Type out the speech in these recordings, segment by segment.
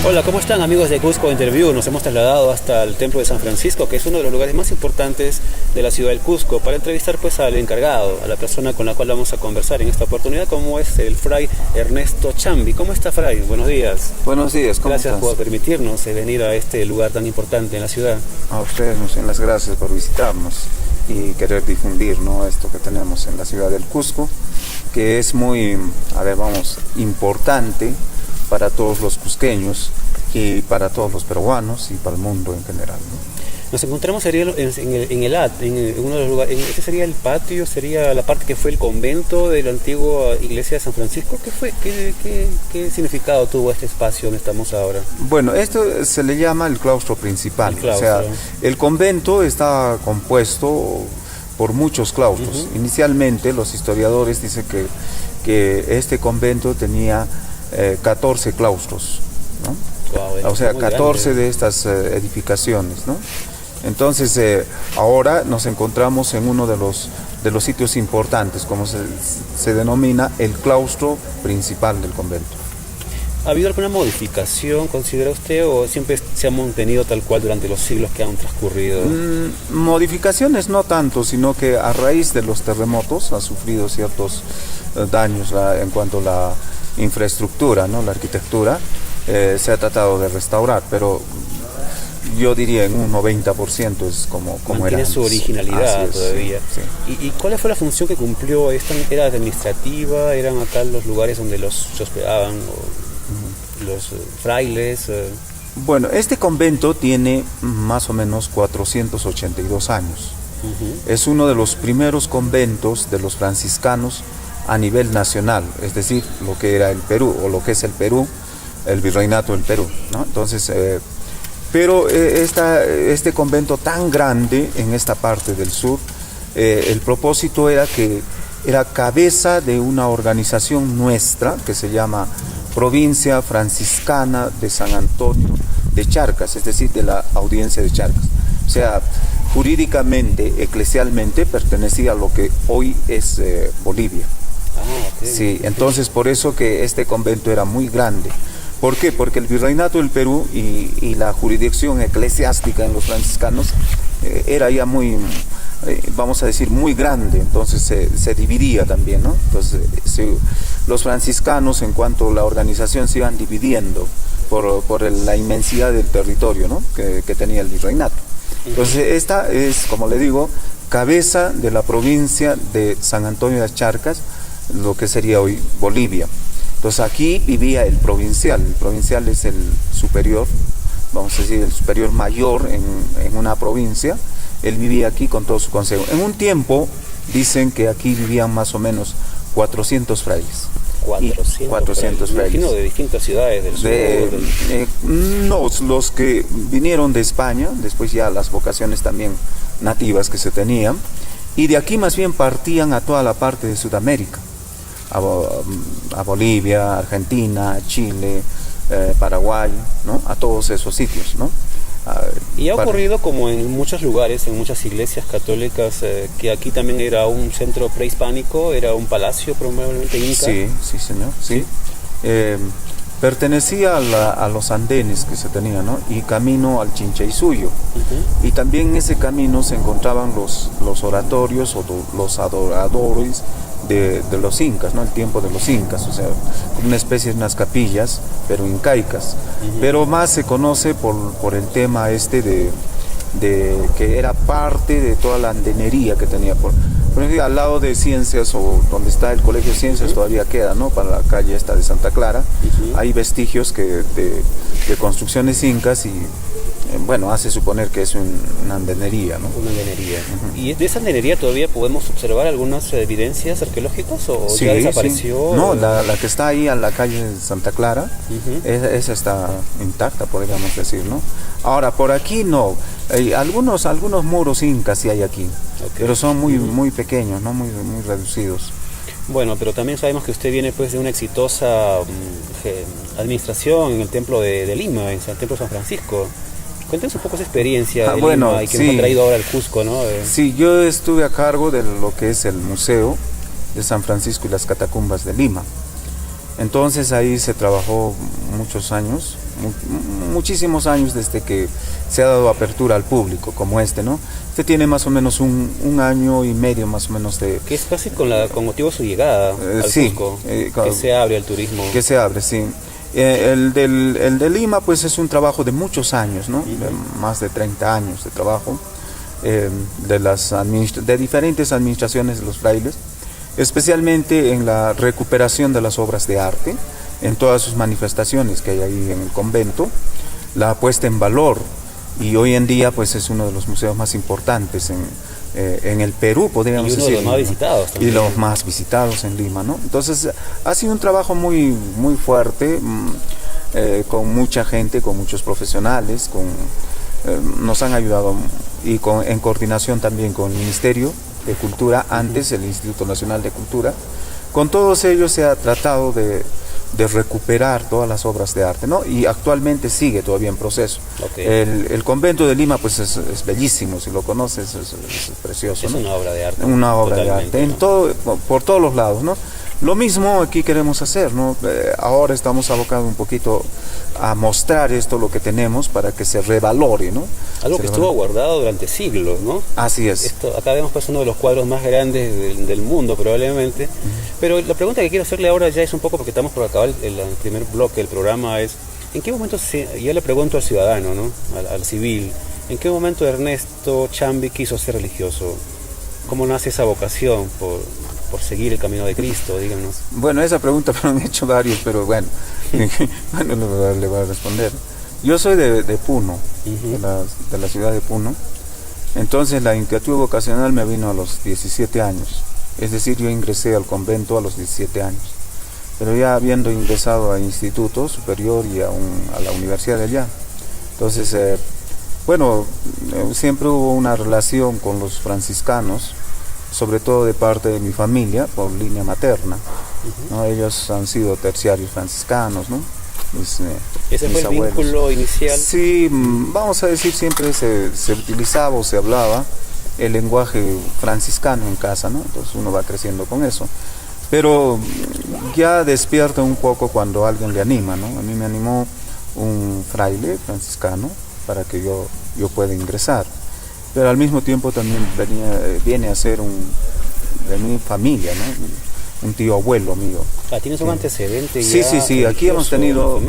Hola, ¿cómo están amigos de Cusco Interview? Nos hemos trasladado hasta el Templo de San Francisco, que es uno de los lugares más importantes de la ciudad del Cusco, para entrevistar pues al encargado, a la persona con la cual vamos a conversar en esta oportunidad, como es el Fray Ernesto Chambi. ¿Cómo está, Fray? Buenos días. Buenos días, ¿cómo Gracias estás? por permitirnos venir a este lugar tan importante en la ciudad. A ustedes nos den las gracias por visitarnos y querer difundir, ¿no?, esto que tenemos en la ciudad del Cusco, que es muy, importante para todos los cusqueños y para todos los peruanos y para el mundo en general, ¿no? Nos encontramos en uno de los lugares, este sería el patio, sería la parte que fue el convento de la antigua iglesia de San Francisco. ¿Qué significado tuvo este espacio donde estamos ahora? Bueno, esto se le llama el claustro principal. El claustro. O sea, el convento está compuesto por muchos claustros. Inicialmente los historiadores dicen que este convento tenía 14 claustros, ¿no? Wow, o sea, 14 grande de estas edificaciones, ¿no? Entonces, ahora nos encontramos en uno de los sitios importantes, como se denomina el claustro principal del convento. ¿Ha habido alguna modificación, considera usted, o siempre se ha mantenido tal cual durante los siglos que han transcurrido? Modificaciones no tanto, sino que a raíz de los terremotos ha sufrido ciertos daños en cuanto a la infraestructura, ¿no?, la arquitectura. Se ha tratado de restaurar, pero yo diría en un 90% es como era antes. Tiene su originalidad todavía. Sí. ¿Y cuál fue la función que cumplió esta? ¿Era administrativa? ¿Eran acá los lugares donde se hospedaban los frailes? Bueno, este convento tiene más o menos 482 años. Es uno de los primeros conventos de los franciscanos a nivel nacional, es decir, lo que era el Perú, o lo que es el Perú, el Virreinato del Perú, ¿no? Entonces, pero este convento tan grande en esta parte del sur, el propósito era que era cabeza de una organización nuestra que se llama Provincia Franciscana de San Antonio de Charcas, es decir, de la Audiencia de Charcas. O sea, jurídicamente, eclesialmente, pertenecía a lo que hoy es Bolivia. Okay. Sí, entonces por eso que este convento era muy grande. ¿Por qué? Porque el Virreinato del Perú y la jurisdicción eclesiástica en los franciscanos era ya muy, vamos a decir, muy grande, entonces se dividía también, ¿no? Entonces los franciscanos, en cuanto a la organización, se iban dividiendo por la inmensidad del territorio, ¿no?, que tenía el Virreinato. Entonces esta es, como le digo, cabeza de la provincia de San Antonio de Charcas, lo que sería hoy Bolivia. Entonces aquí vivía el provincial es el superior, vamos a decir, el superior mayor en una provincia. Él vivía aquí con todo su consejo. En un tiempo dicen que aquí vivían más o menos 400 frailes. 400 frailes. Imagino de distintas ciudades del sur. No, los que vinieron de España, después ya las vocaciones también nativas que se tenían, y de aquí más bien partían a toda la parte de Sudamérica. A Bolivia, Argentina, Chile, Paraguay, ¿no?, a todos esos sitios, ¿no? Y ha ocurrido como en muchos lugares, en muchas iglesias católicas, que aquí también era un centro prehispánico, era un palacio probablemente inca. Sí, señor, sí. Pertenecía a los andenes que se tenían, ¿no?, y camino al Chinchaysuyo. Y también en ese camino se encontraban los oratorios o los adoradores de los incas, ¿no?, el tiempo de los incas, o sea, una especie de unas capillas, pero incaicas. Pero más se conoce por el tema de que era parte de toda la andenería que tenía. Por ejemplo, al lado de Ciencias, o donde está el Colegio de Ciencias, todavía queda, ¿no?, para la calle esta de Santa Clara, hay vestigios de construcciones incas y bueno, hace suponer que es una andenería, ¿no? Una andenería. ¿Y de esa andenería todavía podemos observar algunas evidencias arqueológicas o sí, ya desapareció? Sí. No, la que está ahí a la calle de Santa Clara, esa está intacta, podríamos decir, ¿no? Ahora, por aquí no, algunos muros incas sí hay aquí, pero son muy pequeños, ¿no?, muy reducidos. Bueno, pero también sabemos que usted viene pues de una exitosa administración en el templo de Lima, en el templo de San Francisco. Cuéntanos un poco esa experiencia de bueno, Lima y que sí. nos ha traído ahora al Cusco, ¿no? Sí, yo estuve a cargo de lo que es el Museo de San Francisco y las Catacumbas de Lima. Entonces ahí se trabajó muchos años, muchísimos años desde que se ha dado apertura al público como este, ¿no? Este tiene más o menos un año y medio más o menos de... Que es casi con motivo de su llegada al sí, Cusco, claro, que se abre al turismo. que se abre, sí. El de Lima pues es un trabajo de muchos años, ¿no? De más de 30 años de trabajo de diferentes administraciones de los frailes, especialmente en la recuperación de las obras de arte, en todas sus manifestaciones que hay ahí en el convento, la puesta en valor, y hoy en día pues es uno de los museos más importantes en el Perú, podríamos decir. Y uno de los más visitados también. Y los más visitados en Lima, ¿no? Entonces ha sido un trabajo muy, muy fuerte, con mucha gente, con muchos profesionales, nos han ayudado y en coordinación también con el Ministerio de Cultura, antes el Instituto Nacional de Cultura. Con todos ellos se ha tratado de recuperar todas las obras de arte, ¿no? Y actualmente sigue todavía en proceso. Okay. El convento de Lima pues es bellísimo, si lo conoces es precioso, es, ¿no? una obra de arte. Una obra de arte, ¿no? por todos los lados, ¿no? Lo mismo aquí queremos hacer, ¿no? Ahora estamos abocados un poquito a mostrar esto, lo que tenemos, para que se revalore, ¿no? Algo que estuvo guardado durante siglos, ¿no? Así es. Acá vemos pues uno de los cuadros más grandes del mundo probablemente, pero la pregunta que quiero hacerle ahora ya es un poco, porque estamos por acabar el primer bloque del programa, es ¿en qué momento, yo le pregunto al ciudadano, ¿no? al civil, ¿en qué momento Ernesto Chambi quiso ser religioso? ¿Cómo nace esa vocación por seguir el camino de Cristo, díganos? Bueno, esa pregunta me han hecho varios, pero bueno, le voy a responder. Yo soy de Puno, de la ciudad de Puno. Entonces la inquietud vocacional me vino a los 17 años. Es decir, yo ingresé al convento a los 17 años. Pero ya habiendo ingresado a instituto superior y a la universidad de allá. Entonces, siempre hubo una relación con los franciscanos, sobre todo de parte de mi familia, por línea materna, ¿no? Ellos han sido terciarios franciscanos, ¿no? ¿Ese fue el vínculo inicial? Sí, vamos a decir, siempre se utilizaba o se hablaba el lenguaje franciscano en casa, ¿no? Entonces uno va creciendo con eso. Pero ya despierta un poco cuando alguien le anima, ¿no? A mí me animó un fraile franciscano para que yo pueda ingresar. Pero al mismo tiempo también viene a ser de mi familia, ¿no? Un tío abuelo mío. Ah, ¿tienes un antecedente sí, ya? Sí, aquí hemos tenido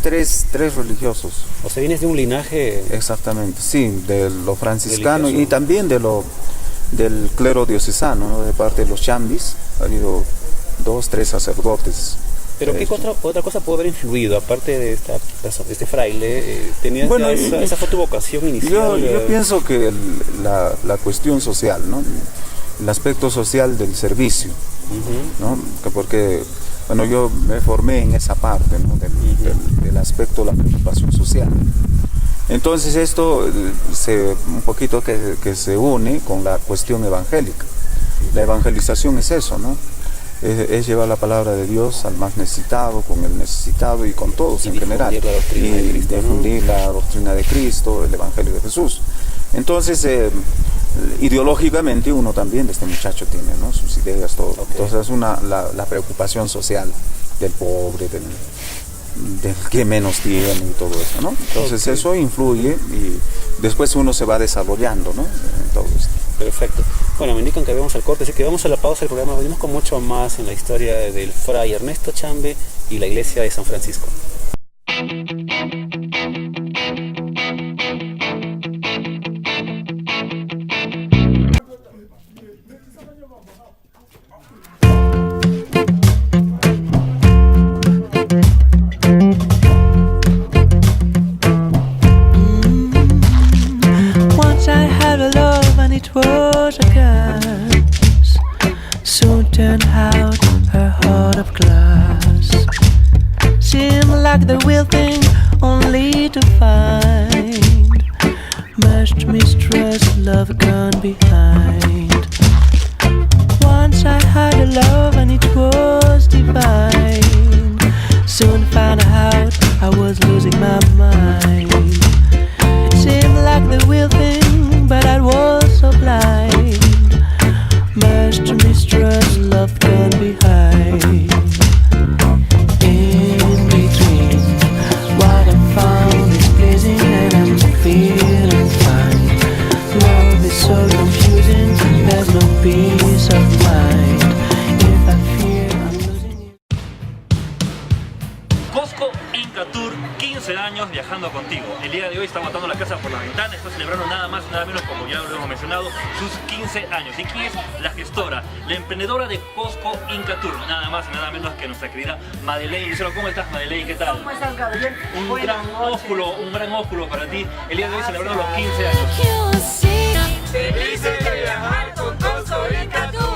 tres religiosos. O sea, vienes de un linaje... Exactamente, sí, de lo franciscano y también del clero diocesano, ¿no? De parte de los Chambis, ha habido 2-3 sacerdotes. ¿Pero qué otra cosa puede haber influido, aparte de este fraile? ¿Tenías esa fue tu vocación inicial? Yo pienso que la cuestión social, ¿no? El aspecto social del servicio, ¿no? Porque yo me formé en esa parte, ¿no? del aspecto de la preocupación social. Entonces esto un poquito que se une con la cuestión evangélica. La evangelización es eso, ¿no? Es llevar la palabra de Dios al más necesitado, con el necesitado y con todos en general. Y difundir la doctrina de Cristo, el Evangelio de Jesús. Entonces, ideológicamente uno también, este muchacho tiene, ¿no? Sus ideas, todo. Okay. Entonces es la preocupación social del pobre, del que menos tiene y todo eso, ¿no? Entonces eso influye y después uno se va desarrollando, ¿no? En todo esto. Perfecto. Bueno, me indican que vamos al corte, así que vamos a la pausa del programa. Venimos con mucho más en la historia del fray Ernesto Chambi y la iglesia de San Francisco. It was a curse, soon turned out her heart of glass. Seemed like the real thing, only to find much mistrust, love gone behind. Once I had a love and it was divine. Soon found out I was losing my mind. boisterous love can be hide. In between, what I found is pleasing and I'm feeling fine. Love is so confusing, there's no peace of mind. If I fear I'm losing you. Cusco Inca Tour, 15 años viajando contigo. El día de hoy está botando la casa por la ventana, está celebrando nada más, nada menos, como ya lo hemos mencionado, sus 15 años. ¿Y quién es la gestora, la emprendedora de Cusco Inca Tour? Nada más y nada menos que nuestra querida Madeleine. ¿Cómo estás, Madeleine? ¿Qué tal? ¿Cómo estás, Gabriel? Un gran ósculo para ti. El día de hoy celebrando los 15 años. ¡Felices de viajar con Cusco Inca Tour!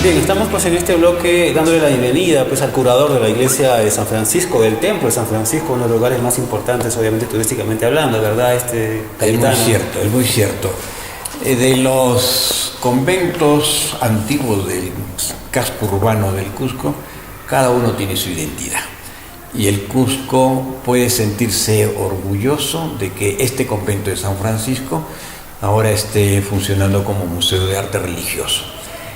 Bien, estamos pues en este bloque dándole la bienvenida pues al curador de la iglesia de San Francisco, del templo de San Francisco, uno de los lugares más importantes obviamente turísticamente hablando, ¿verdad? Es muy cierto. De los conventos antiguos del casco urbano del Cusco, cada uno tiene su identidad. Y el Cusco puede sentirse orgulloso de que este convento de San Francisco ahora esté funcionando como museo de arte religioso.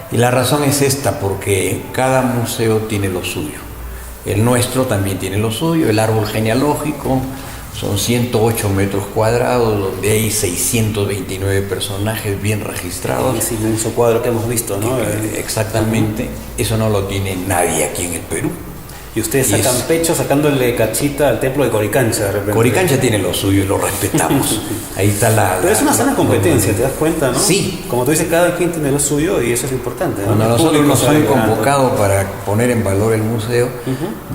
Y la razón es esta, porque cada museo tiene lo suyo. El nuestro también tiene lo suyo, el árbol genealógico, son 108 metros cuadrados, donde hay 629 personajes bien registrados. Ese inmenso cuadro que hemos visto, ¿no? Exactamente, eso no lo tiene nadie aquí en el Perú. Y ustedes sacan pecho sacándole cachita al templo de Coricancha de repente. Coricancha tiene lo suyo y lo respetamos. Ahí está la... Pero es una sana competencia, ¿te das cuenta, no? Sí. Como tú dices, cada quien tiene lo suyo y eso es importante, ¿no? Cuando nosotros nos han convocado para poner en valor el museo,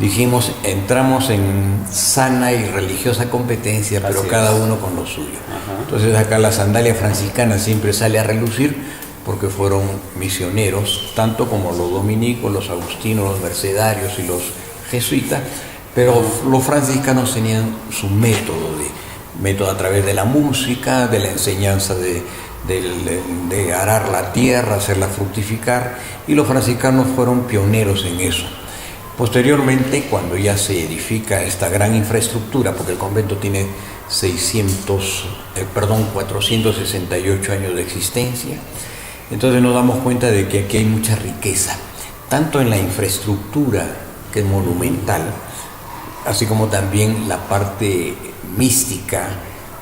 dijimos, entramos en sana y religiosa competencia, pero así cada es. uno con lo suyo. Entonces acá la sandalia franciscana siempre sale a relucir porque fueron misioneros, tanto como los dominicos, los agustinos, los mercedarios y los jesuitas, pero los franciscanos tenían su método a través de la música, de la enseñanza de arar la tierra, hacerla fructificar, y los franciscanos fueron pioneros en eso. Posteriormente, cuando ya se edifica esta gran infraestructura, porque el convento tiene 468 años de existencia, entonces nos damos cuenta de que aquí hay mucha riqueza, tanto en la infraestructura, que es monumental, así como también la parte mística,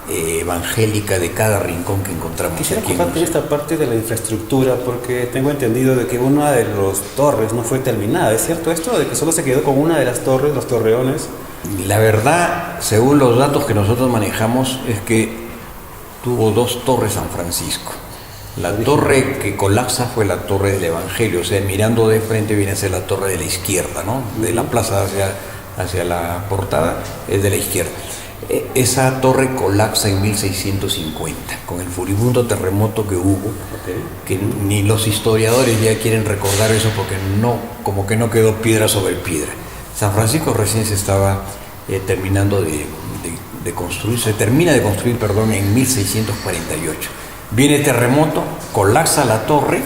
evangélica de cada rincón que encontramos. Quisiera aquí compartir esta parte de la infraestructura porque tengo entendido de que una de las torres no fue terminada. ¿Es cierto esto? De que solo se quedó con una de las torres, los torreones. La verdad, según los datos que nosotros manejamos, es que tuvo 2 torres San Francisco. La torre que colapsa fue la torre del Evangelio, o sea, mirando de frente viene a ser la torre de la izquierda, ¿no? De la plaza hacia la portada es de la izquierda. Esa torre colapsa en 1650, con el furibundo terremoto que hubo, que ni los historiadores ya quieren recordar eso porque como que no quedó piedra sobre piedra. San Francisco recién se estaba terminando de construir, se termina de construir, en 1648. Viene terremoto, colapsa la torre.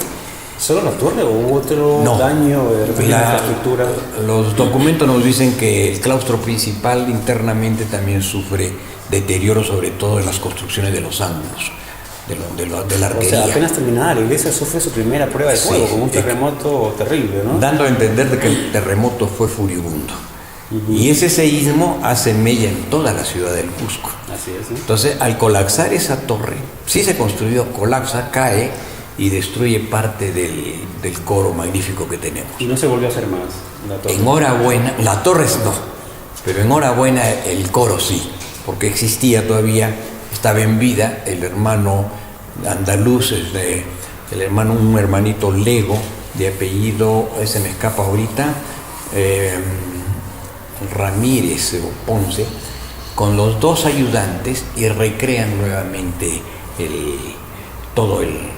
¿Solo la torre o hubo otro daño de la infraestructura? Los documentos nos dicen que el claustro principal internamente también sufre deterioro, sobre todo en las construcciones de los ángulos, de la arquería. O sea, apenas terminada la iglesia sufre su primera prueba de fuego, con un terremoto terrible, ¿no? Dando a entender de que el terremoto fue furibundo. Y ese seísmo hace mella en toda la ciudad del Cusco. Así es, ¿sí? Entonces, al colapsar esa torre, sí se construyó, colapsa, cae y destruye parte del coro magnífico que tenemos. Y no se volvió a hacer más la torre. Enhorabuena, la torre no, pero enhorabuena el coro sí, porque existía todavía, estaba en vida el hermano andaluz, un hermanito Lego, de apellido, se me escapa ahorita, Ramírez o Ponce, con los 2 ayudantes, y recrean nuevamente todo el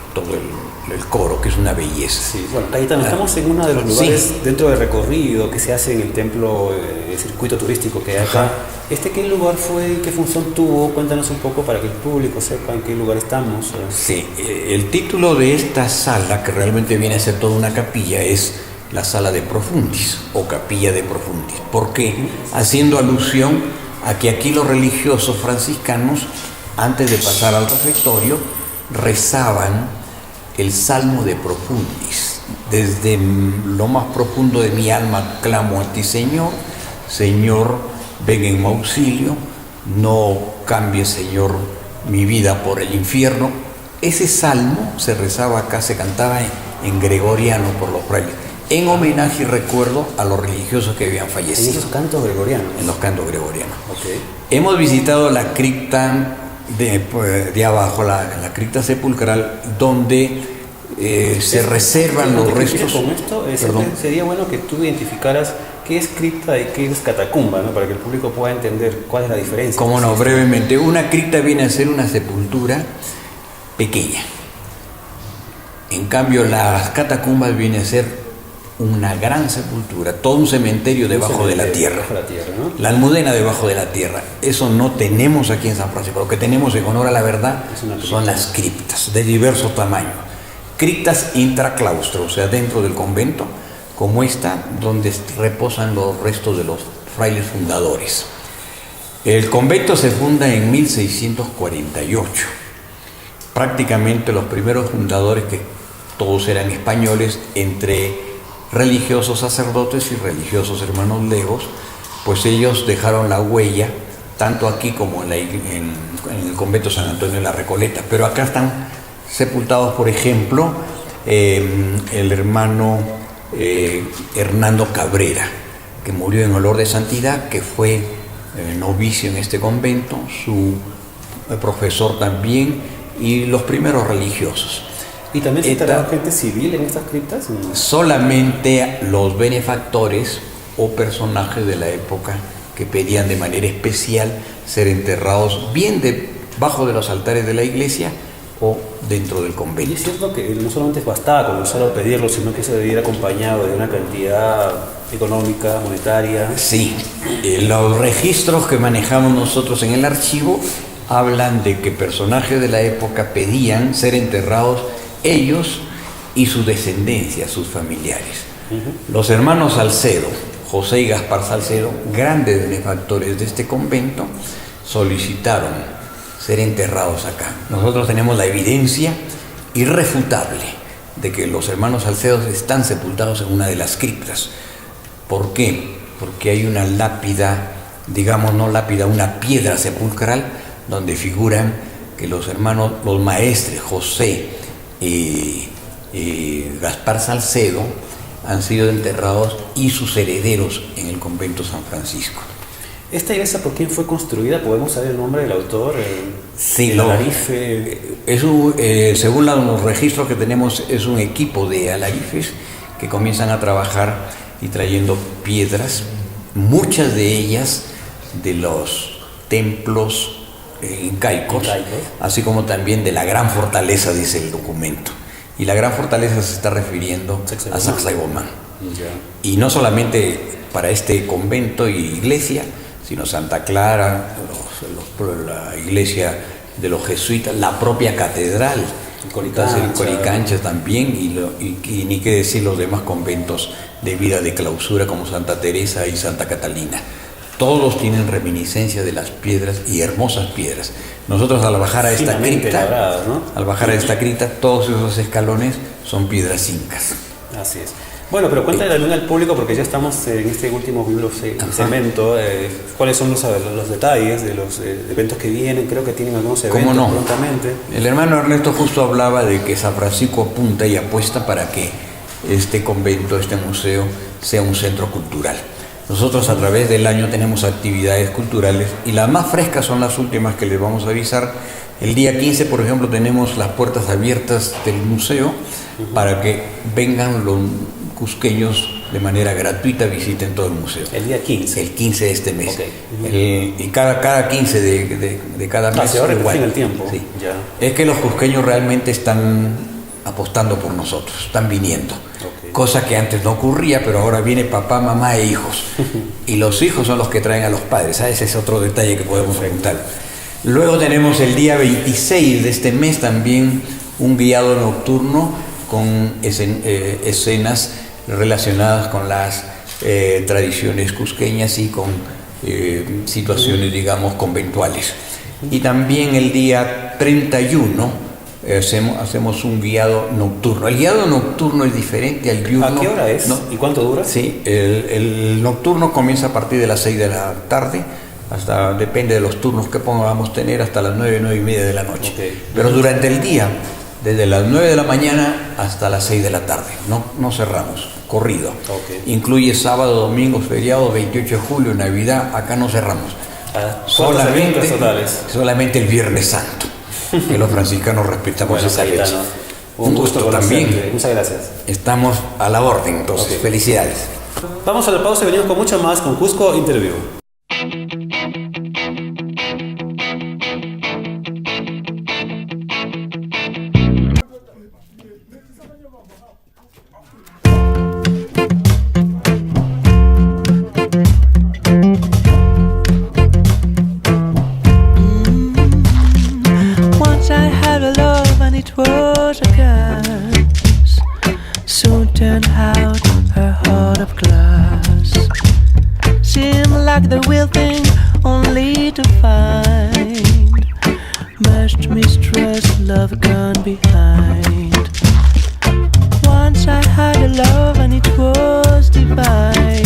coro, que es una belleza. Sí, bueno, Cayetano, estamos en uno de los lugares dentro del recorrido que se hace en el templo, el circuito turístico que hay acá. ¿Qué lugar fue y qué función tuvo? Cuéntanos un poco para que el público sepa en qué lugar estamos. Sí, el título de esta sala, que realmente viene a ser toda una capilla, es la sala de profundis o capilla de profundis. ¿Por qué? Haciendo alusión a que aquí los religiosos franciscanos, antes de pasar al refectorio, rezaban el Salmo de profundis. Desde lo más profundo de mi alma clamo a ti, Señor. Señor, ven en mi auxilio. No cambie, Señor, mi vida por el infierno. Ese salmo se rezaba acá, se cantaba en gregoriano por los frailes, en homenaje y recuerdo a los religiosos que habían fallecido. ¿En esos cantos gregorianos? En los cantos gregorianos. Okay. Hemos visitado la cripta de abajo, la cripta sepulcral, donde se reservan los restos. Con esto, sería bueno que tú identificaras qué es cripta y qué es catacumba, ¿no? Para que el público pueda entender cuál es la diferencia. Cómo no, brevemente. Una cripta viene a ser una sepultura pequeña. En cambio, las catacumbas viene a ser una gran sepultura, todo un cementerio debajo de la tierra, ¿no? La almudena debajo de la tierra. Eso no tenemos aquí en San Francisco. Lo que tenemos, en honor a la verdad, son las criptas de diversos tamaños. Criptas intraclaustro, o sea, dentro del convento, como esta, donde reposan los restos de los frailes fundadores. El convento se funda en 1648. Prácticamente los primeros fundadores, que todos eran españoles, entre religiosos sacerdotes y religiosos hermanos legos, pues ellos dejaron la huella, tanto aquí como en el convento San Antonio de la Recoleta. Pero acá están sepultados, por ejemplo, el hermano Hernando Cabrera, que murió en olor de santidad, que fue novicio en este convento, su profesor también, y los primeros religiosos. ¿Y también se enterraba gente civil en estas criptas? Solamente los benefactores o personajes de la época que pedían de manera especial ser enterrados bien debajo de los altares de la iglesia o dentro del convento. Y es cierto que no solamente bastaba con solo pedirlo, sino que se debía ir acompañado de una cantidad económica, monetaria. Sí, los registros que manejamos nosotros en el archivo hablan de que personajes de la época pedían ser enterrados ellos y su descendencia, sus familiares. Los hermanos Salcedo, José y Gaspar Salcedo, grandes benefactores de este convento, solicitaron ser enterrados acá. Nosotros tenemos la evidencia irrefutable de que los hermanos Salcedo están sepultados en una de las criptas. ¿Por qué? Porque hay una lápida, digamos no lápida, una piedra sepulcral donde figuran que los hermanos, los maestres José y Gaspar Salcedo han sido enterrados y sus herederos en el convento San Francisco. ¿Esta iglesia por quién fue construida? ¿Podemos saber el nombre del autor? Sí, el alarife. Según los registros que tenemos, es un equipo de alarifes que comienzan a trabajar y trayendo piedras, muchas de ellas de los templos incaicos, así como también de la gran fortaleza, dice el documento. Y la gran fortaleza se está refiriendo a Sacsayhuamán. Y no solamente para este convento y iglesia, sino Santa Clara, la iglesia de los jesuitas, la propia catedral, el Coricancha también, y ni qué decir los demás conventos de vida de clausura como Santa Teresa y Santa Catalina. Todos tienen reminiscencia de las piedras y hermosas piedras. Nosotros al bajar a esta cripta, todos esos escalones son piedras incas. Así es. Bueno, pero cuéntale también al público, porque ya estamos en este último segmento, cuáles son los detalles de los eventos que vienen. Creo que tienen algunos eventos prontamente. El hermano Ernesto justo hablaba de que San Francisco apunta y apuesta para que este convento, este museo, sea un centro cultural. Nosotros a través del año tenemos actividades culturales y las más frescas son las últimas que les vamos a avisar. El día 15, por ejemplo, tenemos las puertas abiertas del museo para que vengan los cusqueños de manera gratuita, visiten todo el museo. El día 15. El 15 de este mes. Okay. Y cada 15 de cada mes. Se va a repetir el tiempo. Sí. Ya. Es que los cusqueños realmente están apostando por nosotros, están viniendo. Okay. Cosa que antes no ocurría, pero ahora viene papá, mamá e hijos. Y los hijos son los que traen a los padres. Ese es otro detalle que podemos preguntar. Luego tenemos el día 26 de este mes también un guiado nocturno con escenas relacionadas con las tradiciones cusqueñas y con situaciones, digamos, conventuales. Y también el día 31 hacemos un guiado nocturno. El guiado nocturno es diferente al diurno. ¿A qué hora es? ¿No? ¿Y cuánto dura? Sí, el nocturno comienza a partir de las 6 de la tarde, hasta, depende de los turnos que podamos tener, hasta las 9, 9 y media de la noche. Okay. Pero durante el día, desde las 9 de la mañana hasta las 6 de la tarde, no cerramos, corrido. Okay. Incluye sábado, domingo, feriado, 28 de julio, Navidad, acá no cerramos. Solamente el Viernes Santo, que los franciscanos respetamos esa fecha. Un gusto también. Muchas gracias. Estamos a la orden, entonces, Okay. Felicidades. Vamos a la pausa y venimos con mucho más con Cusco Interview. Once I had a love and it was a curse. Soon turned out her heart of glass. Seemed like the real thing, only to find much mistrust, love gone behind. Once I had a love and it was divine.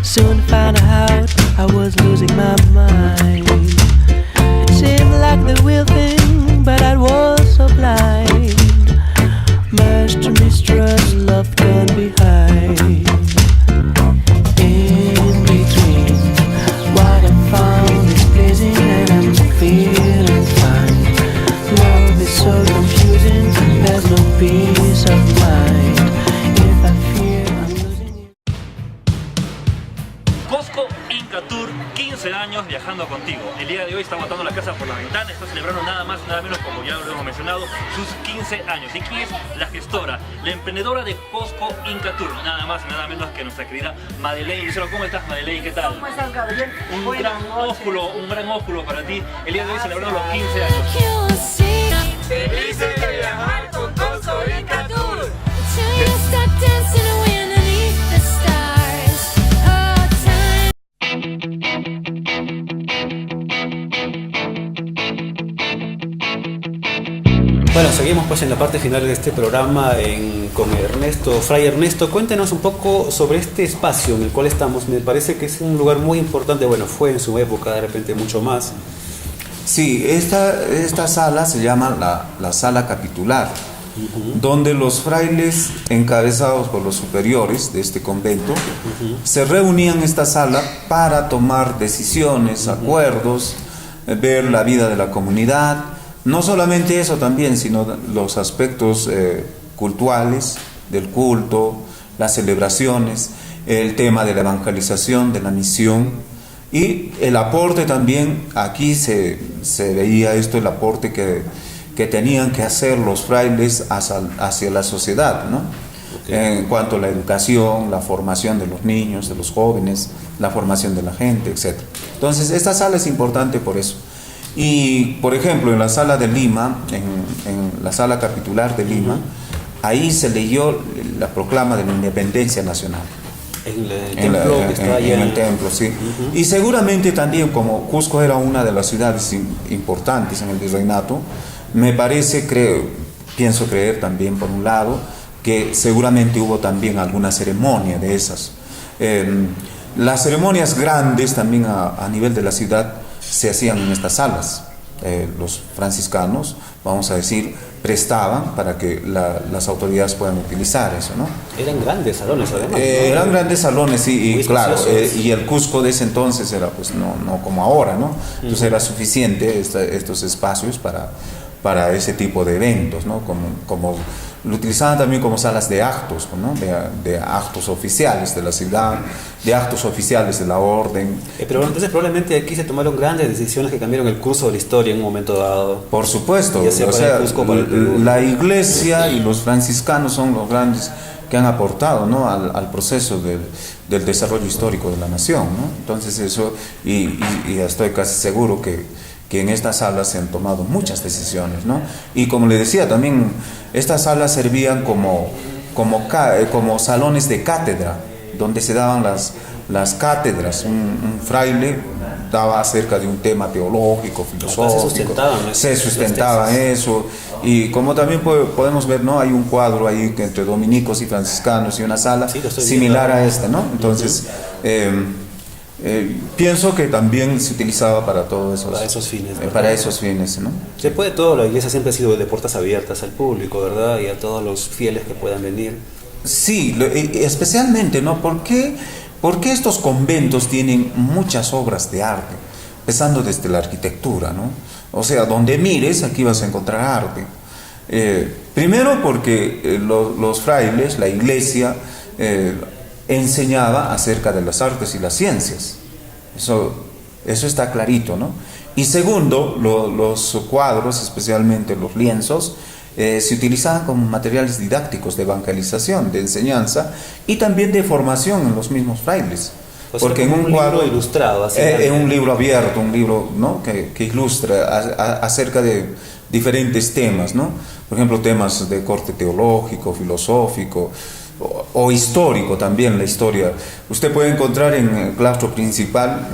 Soon found out I was losing my mind. Seemed like the real thing, but I was so blind. Much to mistrust, love gone behind. In between, what I found is pleasing and I'm feeling fine. Love is so confusing, there's no peace of mind. If I fear I'm losing you. Cusco Inca Tour, 15 años viajando contigo. El día de hoy está botando la casa por la ventana, está celebrando nada más y nada menos, como ya lo hemos mencionado, sus 15 años. ¿Y quién es la gestora, la emprendedora de Cusco Inca Tour? Nada más y nada menos que nuestra querida Madeleine Lucero. ¿Cómo estás, Madeleine? ¿Qué tal? ¿Cómo están, caballero? Un gran ósculo para ti. El día de hoy celebrando los 15 años. Felices de viajar con Cusco Inca Tour. Bueno, seguimos pues en la parte final de este programa con Ernesto. Fray Ernesto, cuéntenos un poco sobre este espacio en el cual estamos. Me parece que es un lugar muy importante, bueno, fue en su época, de repente mucho más. Sí, esta sala se llama la sala capitular, donde los frailes encabezados por los superiores de este convento se reunían en esta sala para tomar decisiones, acuerdos, ver la vida de la comunidad. No solamente eso también, sino los aspectos cultuales, del culto, las celebraciones, el tema de la evangelización, de la misión y el aporte también. Aquí se veía esto, el aporte que tenían que hacer los frailes hacia la sociedad, ¿no? Okay. En cuanto a la educación, la formación de los niños, de los jóvenes, la formación de la gente, etc. Entonces esta sala es importante por eso. Y por ejemplo en la sala de Lima, en la sala capitular de Lima, ahí se leyó la proclama de la independencia nacional. En el templo que está allá. En el templo, sí. Y seguramente también, como Cusco era una de las ciudades importantes en el virreinato, me parece, pienso creer también por un lado, que seguramente hubo también alguna ceremonia de esas. Las ceremonias grandes también a nivel de la ciudad se hacían en estas salas. Los franciscanos, vamos a decir, prestaban para que las autoridades puedan utilizar eso, ¿no? Eran grandes salones además, ¿no? Eran grandes salones, sí, y claro, y el Cusco de ese entonces era pues no como ahora, ¿no? Entonces era suficiente estos espacios para ese tipo de eventos, ¿no? Como lo utilizaban también como salas de actos, ¿no? De actos oficiales de la ciudad, de actos oficiales de la orden. Pero entonces probablemente aquí se tomaron grandes decisiones que cambiaron el curso de la historia en un momento dado. Por supuesto, o sea, la iglesia y los franciscanos son los grandes que han aportado, ¿no? al proceso del desarrollo histórico de la nación, ¿no? Entonces eso, y estoy casi seguro que en estas salas se han tomado muchas decisiones, ¿no? Y como le decía, también estas salas servían como como salones de cátedra, donde se daban las cátedras. Un fraile daba acerca de un tema teológico, filosófico. Se sustentaba eso. Y como también podemos ver, ¿no? Hay un cuadro ahí entre dominicos y franciscanos y una sala similar a esta, ¿no? Entonces, pienso que también se utilizaba para todos esos fines. Para esos fines, ¿no? Después de todo, la iglesia siempre ha sido de puertas abiertas al público, ¿verdad? Y a todos los fieles que puedan venir. Sí, especialmente, ¿no? ¿Por qué estos conventos tienen muchas obras de arte? Empezando desde la arquitectura, ¿no? O sea, donde mires, aquí vas a encontrar arte. Primero porque los frailes, la iglesia, enseñaba acerca de las artes y las ciencias. Eso está clarito, ¿no? Y segundo, los cuadros, especialmente los lienzos, se utilizaban como materiales didácticos de evangelización, de enseñanza y también de formación en los mismos frailes. O sea, porque en un cuadro ilustrado, así un libro abierto, un libro, ¿no? que ilustra acerca de diferentes temas, ¿no? Por ejemplo, temas de corte teológico, filosófico o histórico también, la historia. Usted puede encontrar en el claustro principal,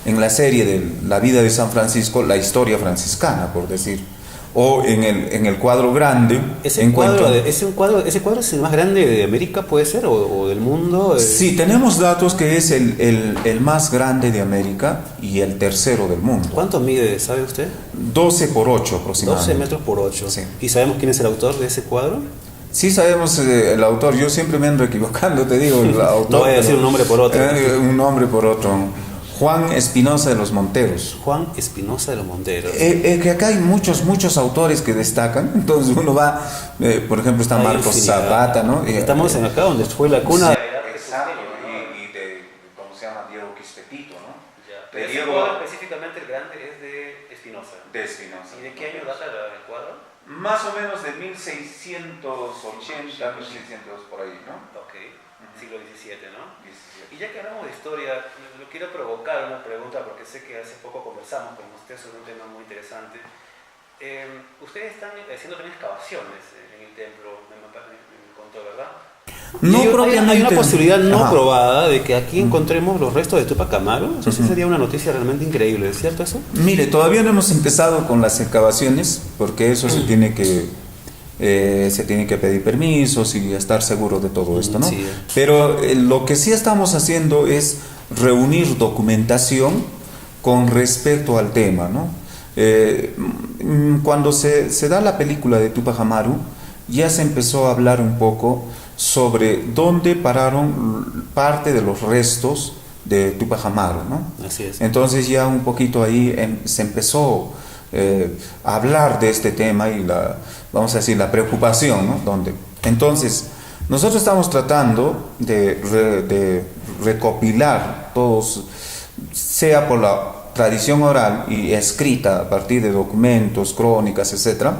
en la serie de la vida de San Francisco, la historia franciscana, por decir. O en el cuadro grande. ¿Ese cuadro es el más grande de América, puede ser? ¿O del mundo? Sí, tenemos datos que es el más grande de América y el tercero del mundo. ¿Cuánto mide, sabe usted? 12 por 8 aproximadamente. 12 metros por 8. Sí. ¿Y sabemos quién es el autor de ese cuadro? Sí, sabemos el autor. Yo siempre me ando equivocando, te digo, el autor. No voy a decir un nombre por otro. Un nombre por otro. Juan Espinosa de los Monteros. Juan Espinosa de los Monteros. Que acá hay muchos autores que destacan. Entonces uno va, por ejemplo, está Marcos Zapata, ¿no? Estamos en acá donde fue la cuna. Sí, exacto, y de, ¿cómo se llama? Diego Quispetito, ¿no? Ya. Pero ese cuadro específicamente el grande es de Espinosa. De Espinosa. ¿Y de qué año data el cuadro? Más o menos de 1680, 1600 por ahí, ¿no? Ok, siglo XVII, ¿no? Y ya que hablamos de historia, lo quiero provocar una pregunta porque sé que hace poco conversamos con usted sobre un tema muy interesante. Ustedes están haciendo también excavaciones en el templo, me contó, ¿verdad? No, propiamente. Hay una posibilidad no probada de que aquí encontremos los restos de Tupac Amaru. Eso sí sería una noticia realmente increíble, ¿es cierto eso? Mire, todavía no hemos empezado con las excavaciones porque eso se tiene que pedir permisos y estar seguro de todo esto, ¿no? Sí. Pero lo que sí estamos haciendo es reunir documentación con respecto al tema, ¿no? Cuando se da la película de Tupac Amaru, ya se empezó a hablar un poco sobre dónde pararon parte de los restos de Tupac Amaru, ¿no? Así es. Entonces ya un poquito ahí se empezó a hablar de este tema y vamos a decir, la preocupación, ¿no? ¿Dónde? Entonces, nosotros estamos tratando de recopilar todos, sea por la tradición oral y escrita a partir de documentos, crónicas, etcétera,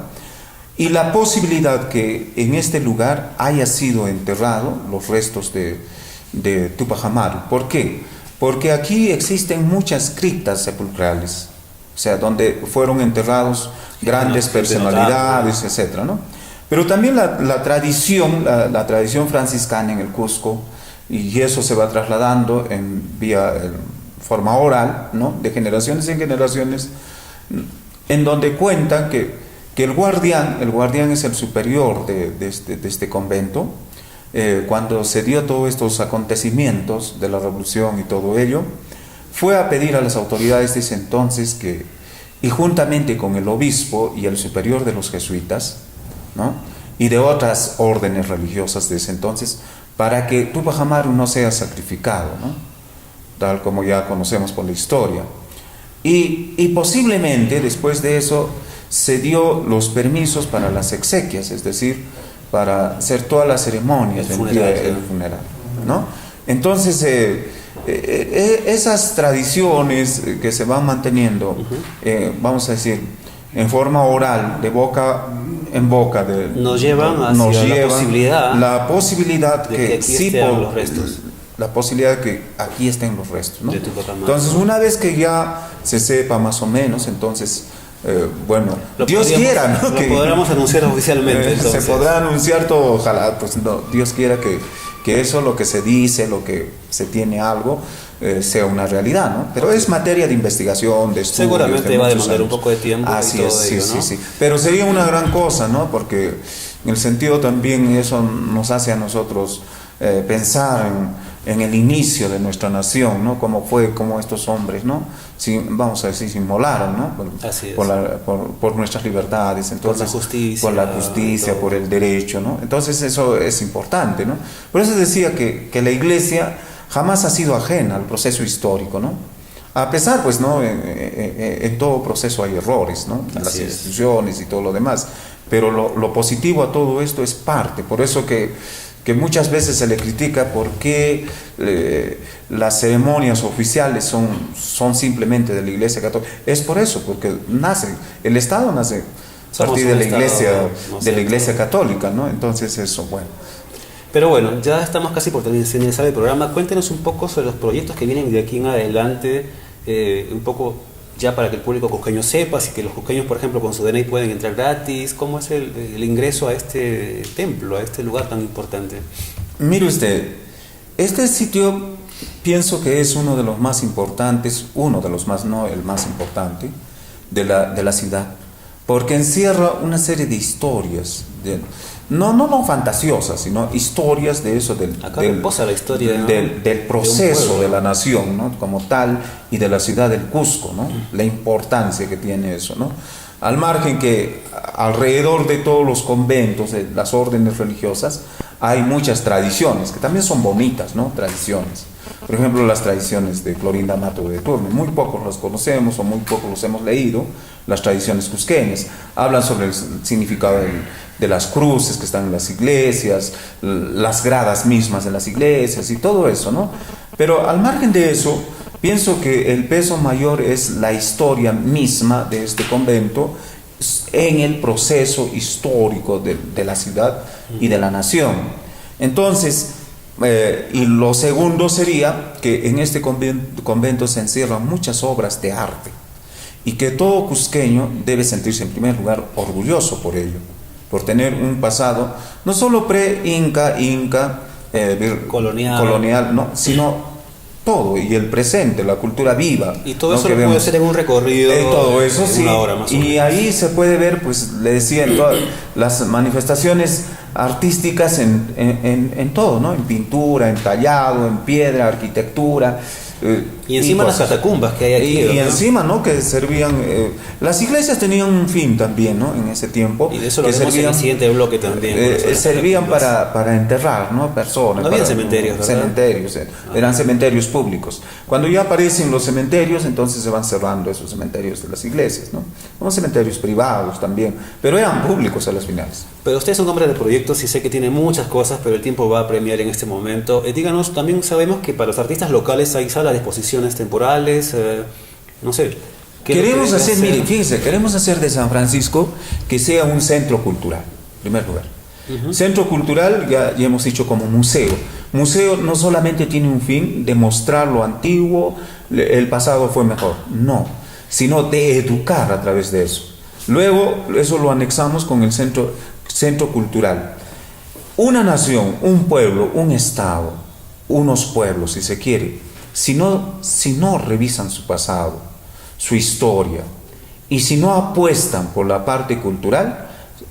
y la posibilidad que en este lugar haya sido enterrado los restos de Tupac Amaru. ¿Por qué? Porque aquí existen muchas criptas sepulcrales, o sea, donde fueron enterrados grandes personalidades, etcétera, ¿no? Pero también la tradición franciscana en el Cusco, y eso se va trasladando en forma oral, ¿no? De generaciones en generaciones, en donde cuentan que el guardián es el superior de este convento. Cuando se dio todos estos acontecimientos de la revolución y todo ello, fue a pedir a las autoridades de ese entonces y juntamente con el obispo y el superior de los jesuitas, ¿no? Y de otras órdenes religiosas de ese entonces, para que Tupac Amaru no sea sacrificado, ¿no? Tal como ya conocemos por la historia. Y posiblemente después de eso se dio los permisos para las exequias, es decir, para hacer todas las ceremonias del funeral, ¿no? Entonces, esas tradiciones que se van manteniendo, vamos a decir, en forma oral, de boca en boca, nos llevan hacia la posibilidad de que aquí sí, estén los restos. La posibilidad de que aquí estén los restos, ¿no? De Tupac Amaru. Entonces, una vez que ya se sepa más o menos, entonces bueno, Lo Dios quiera, ¿no? Lo podremos anunciar oficialmente. Se podrá anunciar todo, ojalá, pues no, Dios quiera que eso, lo que se dice, lo que se tiene algo, sea una realidad, ¿no? Pero es materia de investigación, de estudios. Seguramente de va a muchos demandar un años. poco de tiempo. Así y todo es, ello, sí, ¿no? sí. Pero sería una gran cosa, ¿no? Porque en el sentido también eso nos hace a nosotros pensar en el inicio de nuestra nación, ¿no? Cómo estos hombres, ¿no? Vamos a decir, se inmolaron, ¿no? Así es. Por nuestras libertades, entonces, por la justicia, por el derecho, ¿no? Entonces eso es importante, ¿no? Por eso decía que la Iglesia jamás ha sido ajena al proceso histórico, ¿no? A pesar, pues, ¿no? En todo proceso hay errores, ¿no? En las instituciones y todo lo demás, pero lo positivo a todo esto es parte, por eso que muchas veces se le critica por qué las ceremonias oficiales son simplemente de la Iglesia Católica. Es por eso, porque el Estado nace a partir de la Iglesia Católica, ¿no? Entonces eso, bueno. Pero bueno, ya estamos casi por finalizar el programa. Cuéntenos un poco sobre los proyectos que vienen de aquí en adelante, un poco ya para que el público cusqueño sepa, si que los cusqueños, por ejemplo, con su DNI pueden entrar gratis. ¿Cómo es el ingreso a este templo, a este lugar tan importante? Mire usted, este sitio pienso que es uno de los más importantes, no el más importante de la ciudad, porque encierra una serie de historias, no fantasiosas, sino historias de eso, Acá reposa la historia, ¿no? del proceso de la nación, ¿no? Como tal, y de la ciudad del Cusco, ¿no? La importancia que tiene eso, ¿no? Al margen que alrededor de todos los conventos, de las órdenes religiosas, hay muchas tradiciones, que también son bonitas, ¿no? Tradiciones. Por ejemplo, las tradiciones de Clorinda Mato de Turme, muy pocos las conocemos o muy pocos los hemos leído, las tradiciones cusqueñas, hablan sobre el significado de las cruces que están en las iglesias, las gradas mismas de las iglesias y todo eso, ¿no? Pero al margen de eso, pienso que el peso mayor es la historia misma de este convento en el proceso histórico de la ciudad y de la nación. Entonces, y lo segundo sería que en este convento se encierran muchas obras de arte y que todo cusqueño debe sentirse en primer lugar orgulloso por ello, por tener un pasado no solo pre-inca, colonial, no, sino todo, y el presente, la cultura viva. Y todo ¿no? eso lo puede hacer en un recorrido todo eso, de sí. una hora más o menos. Y ahí se puede ver, pues le decía, en todas las manifestaciones artísticas en todo, ¿no? En pintura, en tallado, en piedra, arquitectura. Y encima las catacumbas que hay aquí. Y encima, ¿no? Que servían... las iglesias tenían un fin también, ¿no? En ese tiempo. Y de eso lo vemos en el siguiente bloque también. Servían para enterrar, ¿no? Personas. No había cementerios, ¿verdad? Cementerios, eran cementerios públicos. Cuando ya aparecen los cementerios, entonces se van cerrando esos cementerios de las iglesias, ¿no? Como cementerios privados también, pero eran públicos a las finales. Pero usted es un hombre de proyectos y sé que tiene muchas cosas, pero el tiempo va a premiar en este momento. Díganos, también sabemos que para los artistas locales hay salas de exposiciones temporales, no sé. Queremos hacer, mire, fíjense, queremos hacer de San Francisco que sea un centro cultural, en primer lugar. Centro cultural, ya hemos dicho, como museo. Museo no solamente tiene un fin de mostrar lo antiguo, el pasado fue mejor, no, sino de educar a través de eso. Luego, eso lo anexamos con el centro cultural. Una nación, un pueblo, un estado, unos pueblos, si se quiere, si no revisan su pasado, su historia, y si no apuestan por la parte cultural,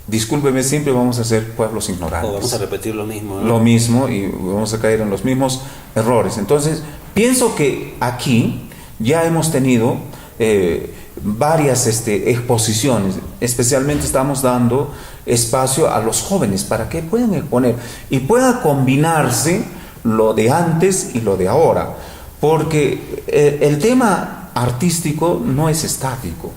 discúlpeme, siempre vamos a ser pueblos ignorantes. O vamos a repetir lo mismo, ¿no? Lo mismo, y vamos a caer en los mismos errores. Entonces, pienso que aquí ya hemos tenido varias exposiciones, especialmente estamos dando espacio a los jóvenes para que puedan exponer y pueda combinarse lo de antes y lo de ahora, porque el tema artístico no es estático,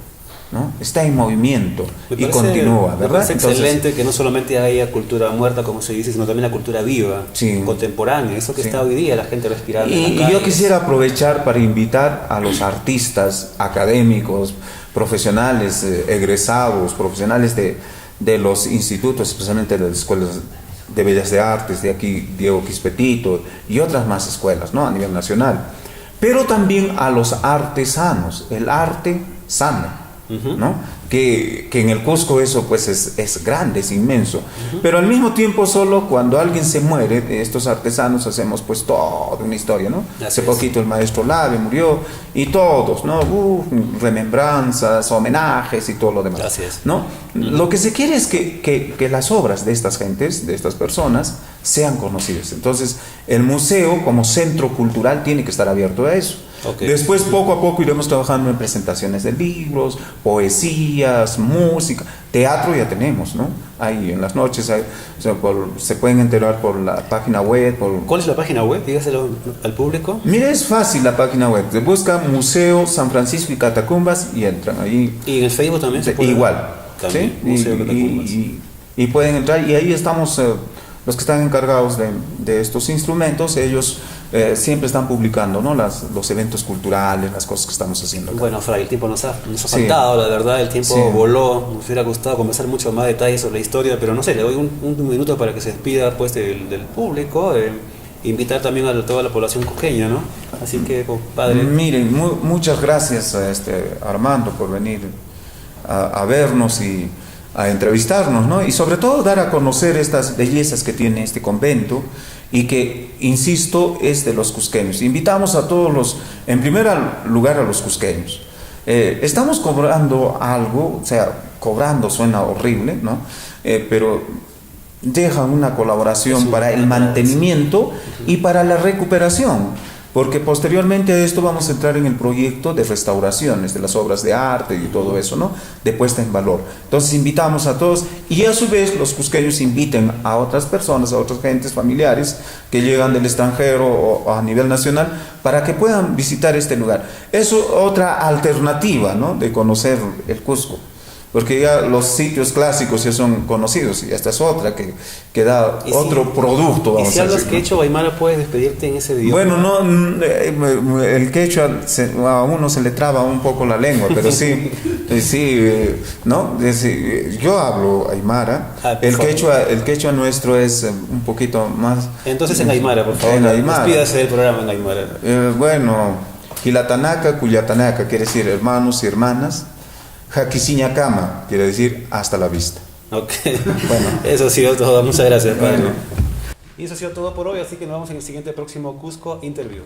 ¿no? Está en movimiento y continúa, ¿verdad? Es excelente que no solamente haya cultura muerta, como se dice, sino también la cultura viva, sí, contemporánea, eso que está hoy día, la gente respirando. Y yo quisiera aprovechar para invitar a los artistas académicos, profesionales, egresados, profesionales de los institutos, especialmente de las escuelas de Bellas de Artes, de aquí Diego Quispetito y otras más escuelas, ¿no? A nivel nacional, pero también a los artesanos. El arte sana, ¿no? Que en el Cusco eso pues es grande, es inmenso. Pero al mismo tiempo solo cuando alguien se muere, estos artesanos hacemos pues toda una historia, ¿no? Hace poquito el maestro Lave murió y todos, ¿no? Remembranzas, homenajes y todo lo demás. Así es. ¿No? Lo que se quiere es que las obras de estas gentes, de estas personas, sean conocidas. Entonces, el museo como centro cultural tiene que estar abierto a eso. Okay. Después, poco a poco, iremos trabajando en presentaciones de libros, poesías, música, teatro ya tenemos, ¿no? Ahí en las noches, o sea, se pueden enterar por la página web. ¿Cuál es la página web? Dígaselo al público. Mira, es fácil la página web. Se busca Museo San Francisco y Catacumbas y entran ahí. ¿Y en el Facebook también se puede? Igual. También, ¿sí? Museo Catacumbas. Y pueden entrar y ahí estamos, los que están encargados de estos instrumentos, ellos siempre están publicando, ¿no? Los eventos culturales, las cosas que estamos haciendo acá. Bueno, Fray, el tiempo nos ha faltado, la verdad, el tiempo voló. Nos hubiera gustado conversar mucho más detalles sobre la historia, pero no sé, le doy un minuto para que se despida pues del público, invitar también a toda la población cusqueña, ¿no? Así que, padre. Miren, muchas gracias a Armando por venir a vernos y a entrevistarnos, ¿no? Y sobre todo dar a conocer estas bellezas que tiene este convento y que, insisto, es de los cusqueños. Invitamos a todos en primer lugar a los cusqueños. Estamos cobrando algo, o sea, cobrando suena horrible, ¿no? Pero deja una colaboración para el mantenimiento y para la recuperación. Porque posteriormente a esto vamos a entrar en el proyecto de restauraciones de las obras de arte y todo eso, ¿no? De puesta en valor. Entonces invitamos a todos y a su vez los cusqueños inviten a otras personas, a otras gentes familiares que llegan del extranjero o a nivel nacional para que puedan visitar este lugar. Es otra alternativa, ¿no? De conocer el Cusco. Porque ya los sitios clásicos ya son conocidos y esta es otra que da otro producto. Y si hablas quechua, Aymara, puedes despedirte en ese idioma. Bueno, no, el quechua a uno se le traba un poco la lengua, pero sí, ¿no? Yo hablo Aymara. El quechua nuestro es un poquito más. Entonces en Aymara, por favor. En Aymara. Despídase del programa en Aymara. Bueno, Quilatanaka, Cuyatanaka, quiere decir hermanos y hermanas. Jaquisiñacama, quiere decir hasta la vista. Ok, bueno. Eso ha sido todo, muchas gracias, padre. Bueno. Y eso ha sido todo por hoy, así que nos vemos en el siguiente próximo Cusco Interview.